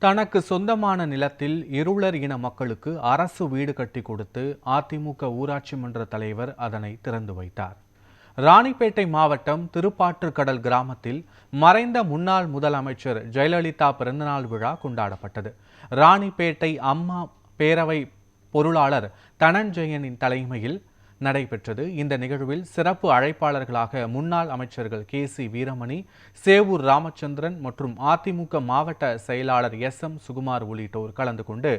தனக்கு சொந்தமான நிலத்தில் இருளர் இன மக்களுக்கு அரசு வீடு கட்டி கொடுத்து அதிமுக ஊராட்சி மன்ற தலைவர் அதனை திறந்து வைத்தார். ராணிப்பேட்டை மாவட்டம் திருப்பாற்றுக்கடல் கிராமத்தில் மறைந்த முன்னாள் முதலமைச்சர் ஜெயலலிதா பிறந்தநாள் விழா கொண்டாடப்பட்டது. ராணிப்பேட்டை அம்மா பேரவை பொருளாளர் தனஞ்சயனின் தலைமையில் நடைபெற்றது. இந்த நிகழ்வில் சிறப்பு அழைப்பாளர்களாக முன்னாள் அமைச்சர்கள் கே.சி. வீரமணி, சேவூர் ராமச்சந்திரன் மற்றும் அதிமுக மாவட்ட செயலாளர் எஸ்.எம். சுகுமார் உள்ளிட்டோர் கலந்து கொண்டு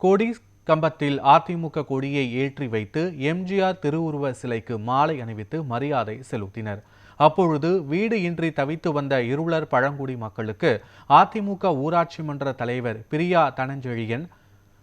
கொடி கம்பத்தில் அதிமுக கொடியை ஏற்றி வைத்து எம்ஜிஆர் திருவுருவ சிலைக்கு மாலை அணிவித்து மரியாதை செலுத்தினர். அப்பொழுது வீடு இன்றி தவித்து வந்த இருளர் பழங்குடி மக்களுக்கு அதிமுக ஊராட்சி மன்ற தலைவர் பிரியா தனஞ்செழியன்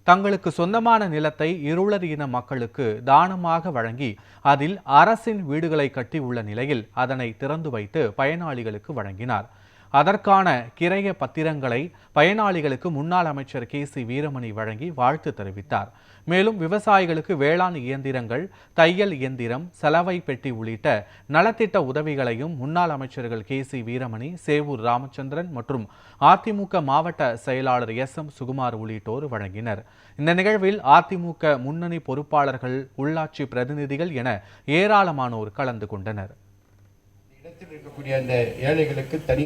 தங்களுக்கு சொந்தமான நிலத்தை இருளர் இன மக்களுக்கு தானமாக வழங்கி அதில் அரசின் வீடுகளை கட்டியுள்ள நிலையில் அதனை திறந்து வைத்து பயனாளிகளுக்கு வழங்கினார். அதற்கான கிரைய பத்திரங்களை பயனாளிகளுக்கு முன்னாள் அமைச்சர் கே.சி. வீரமணி வழங்கி வாழ்த்து தெரிவித்தார். மேலும் விவசாயிகளுக்கு வேளாண் இயந்திரங்கள், தையல் இயந்திரம், சலவை பெட்டி உள்ளிட்ட நலத்திட்ட உதவிகளையும் முன்னாள் அமைச்சர்கள் கே.சி. வீரமணி, சேவூர் ராமச்சந்திரன் மற்றும் அதிமுக மாவட்ட செயலாளர் எஸ்.எம். சுகுமார் உள்ளிட்டோர் வழங்கினர். இந்த நிகழ்வில் அதிமுக முன்னணி பொறுப்பாளர்கள், உள்ளாட்சி பிரதிநிதிகள் என ஏராளமானோர் கலந்து கொண்டனர். இருக்கக்கூடிய அந்த ஏழைகளுக்கு தனி